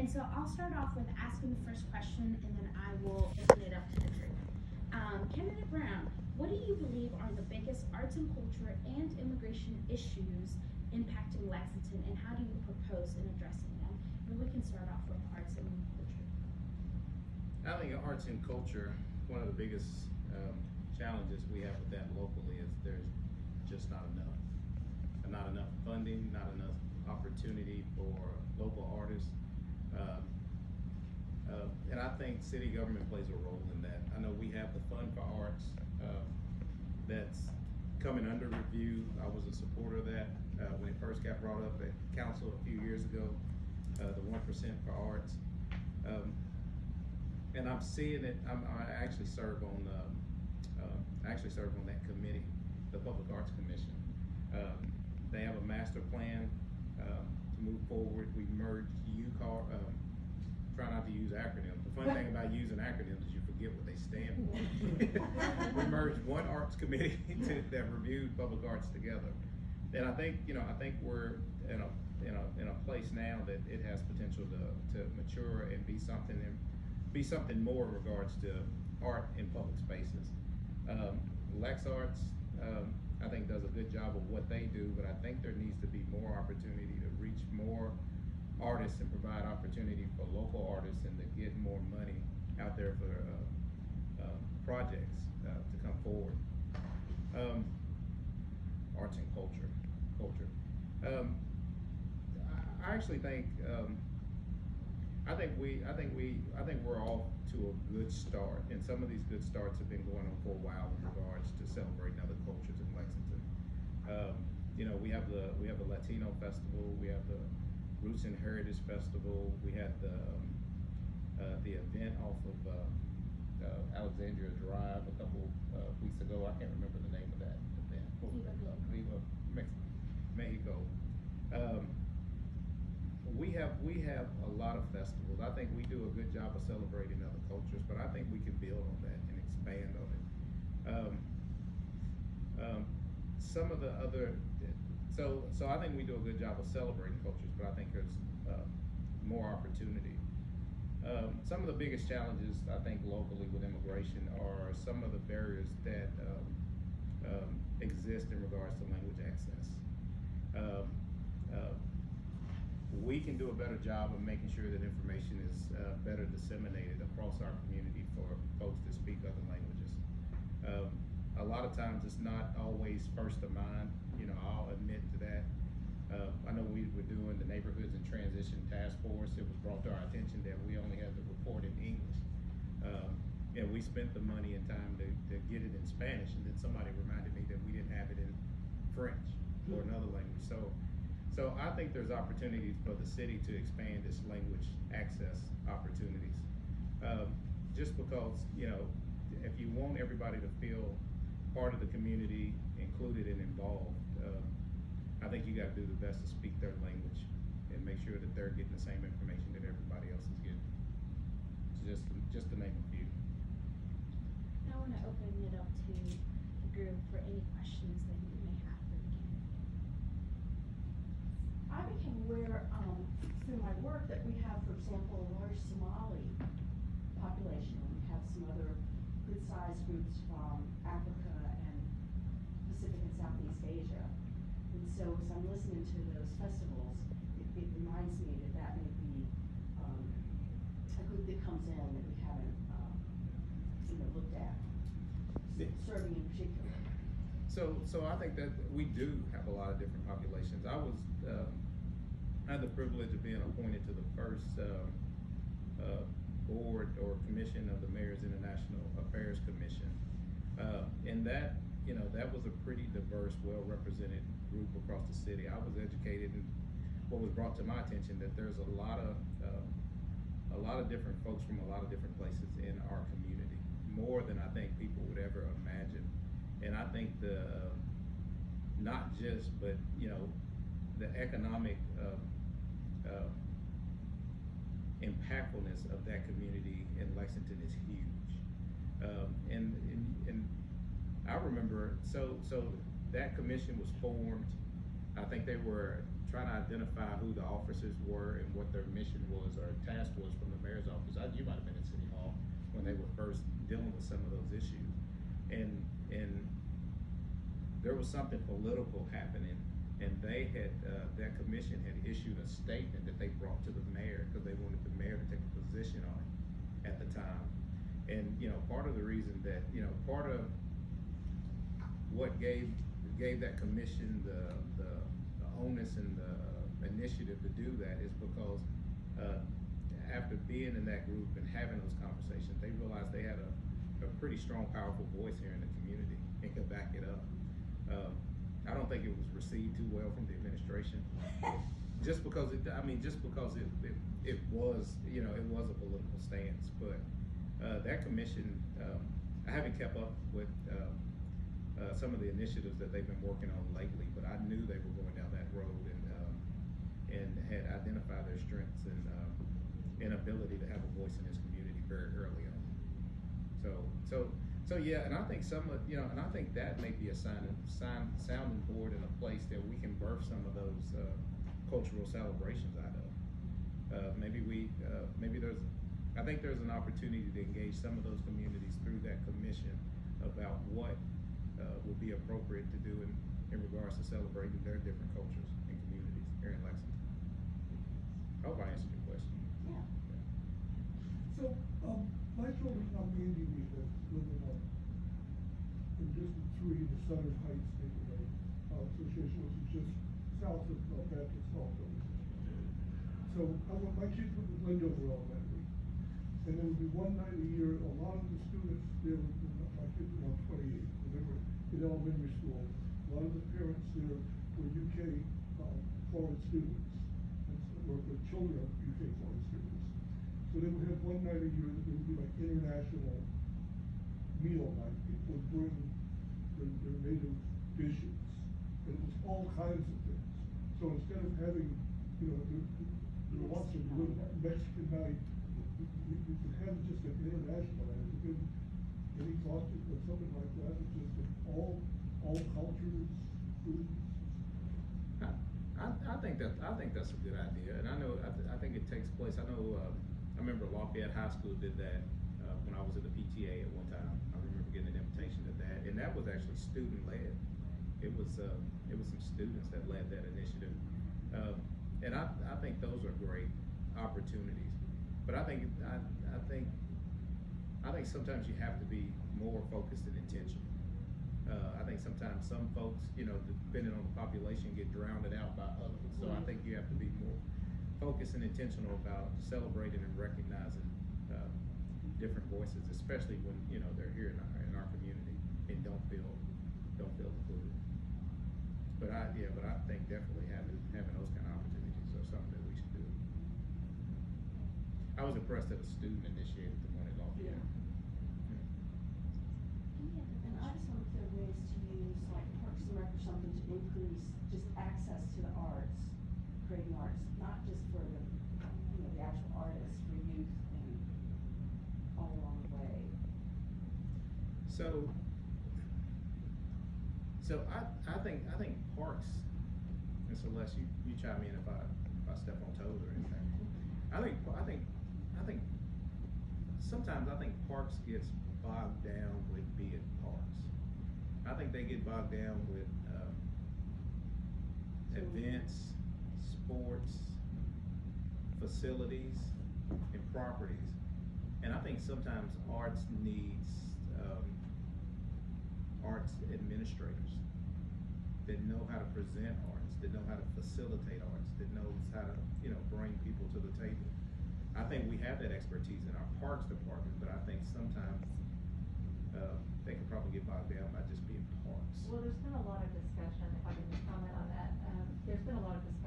And so I'll start off with asking the first question, and then I will open it up to the group. Candidate Brown, what do you believe are the biggest arts and culture and immigration issues impacting Lexington, and how do you propose in addressing them? And we can start off with arts and culture. I think arts and culture, one of the biggest challenges we have with that locally is there's just not enough. Not enough funding, not enough opportunity for local artists. And I think city government plays a role in that. I know we have the Fund for Arts that's coming under review. I was a supporter of that when it first got brought up at council a few years ago, the 1% for arts. And I'm seeing it, I actually serve on that committee, the Public Arts Commission. They have a master plan to move forward. We merged UCAR, try not to use acronyms. The fun thing about using acronyms is you forget what they stand for. We merged one arts committee that reviewed public arts together. And I think, we're in a place now that it has potential to mature and be something more in regards to art in public spaces. Lex Arts, I think does a good job of what they do, but I think there needs to be more opportunity to reach more artists and provide opportunity for local artists and to get more money out there for projects to come forward. Arts and culture. I actually think we're off to a good start, and some of these good starts have been going on for a while in regards to celebrating other cultures in Lexington. We have the Latino Festival, we have the Roots and Heritage Festival, we had the event off of Alexandria Drive a couple weeks ago. I can't remember the name of that event. Viva Mexico. We have a lot of festivals. I think we do a good job of celebrating other cultures, but I think we can build on that and expand on it. Some of the other, so I think we do a good job of celebrating cultures, but I think there's more opportunity. Some of the biggest challenges I think locally with immigration are some of the barriers that exist in regards to language access. We can do a better job of making sure that information is better disseminated across our community for folks that speak other languages. A lot of times it's not always first of mind, I'll admit to that. I know we were doing the Neighborhoods and Transition Task Force. It was brought to our attention that we only had to report in English. We spent the money and time to get it in Spanish, and then somebody reminded me that we didn't have it in French or another language. So I think there's opportunities for the city to expand its language access opportunities. Just because, if you want everybody to feel part of the community, included and involved, I think you gotta do the best to speak their language and make sure that they're getting the same information that everybody else is getting. So just to name a few. I want to open it up to the group for any questions that you may have for the candidate. I became aware through my work that we have, for example, a large Somali population, and we have some other good-sized groups from Africa and Pacific and Southeast Asia. And so as I'm listening to those festivals, it reminds me that may be a group that comes in that we haven't looked at, serving in particular. So I think that we do have a lot of different populations. I had the privilege of being appointed to the first board or commission of the Mayor's International Affairs Commission. And that was a pretty diverse, well-represented group across the city. I was educated in what was brought to my attention that there's a lot of different folks from a lot of different places in our community, more than I think people would ever imagine. And I think not just, but the economic impactfulness of that community in Lexington is huge. And I remember, so that commission was formed. I think they were trying to identify who the officers were and what their mission was or task with some of those issues. And there was something political happening, and they had, that commission had issued a statement that they brought to the mayor, because they wanted the mayor to take a position on it at the time. And, you know, part of the reason that, you know, part of what gave that commission the onus and the initiative to do that is because, after being in that group and having those conversations, they realized they had a pretty strong, powerful voice here in the community and could back it up. I don't think it was received too well from the administration, just because it was, you know, it was a political stance. But that commission, I haven't kept up with some of the initiatives that they've been working on lately, but I knew they were going down that road and had identified their strengths and ability to have a voice in this community very early on. So yeah, and I think and I think that may be a sounding board and a place that we can birth some of those cultural celebrations out of. I think there's an opportunity to engage some of those communities through that commission about what would be appropriate to do in regards to celebrating their different cultures and communities here in Lexington. I hope I answered your question. Yeah. So, my children, I'm Andy Lee, that's living in District 3 in the Southern Heights neighborhood association, which is just south of Baptist Hall. So, my kids went to Lindover Elementary, and there would be one night a year, a lot of the students there, my kids were now 28, when they were in elementary school, a lot of the parents there were UK foreign students, and were children of UK foreign students. So they would have one night a year that there would be like international meal night. People would bring their native dishes, and it was all kinds of things. So instead of having, you know, there wants to be Mexican night, you could have just an international night. Any thought of something like that, it's just all cultures, foods? I think that's a good idea, and I think it takes place. I know I remember Lafayette High School did that when I was at the PTA at one time. I remember getting an invitation to that, and that was actually student led. It was some students that led that initiative, and I think those are great opportunities. But I think sometimes you have to be more focused and intentional. I think sometimes some folks, you know, depending on the population, get drowned out by others. So I think you have to be more focused and intentional about celebrating and recognizing different voices, especially when, you know, they're here in our community and don't feel included. But I think definitely having those kind of opportunities are something that we should do. I was impressed that a student initiated the one at Lafayette. And I just wonder if there are ways to use like Parks and Rec or something to increase just access to the arts, creating arts, not just for the, you know, the actual artists, for youth and all along the way. So I think parks, and Celeste, you chime in if I step on toes or anything. I think sometimes parks gets bogged down with being parks. I think they get bogged down with events, sports, facilities, and properties. And I think sometimes arts needs arts administrators that know how to present arts, that know how to facilitate arts, that knows how to, you know, bring people to the table. I think we have that expertise in our parks department, but I think sometimes they can probably get bogged down by just being parks. Well, there's been a lot of discussion, if I can just comment on that, there's been a lot of discussion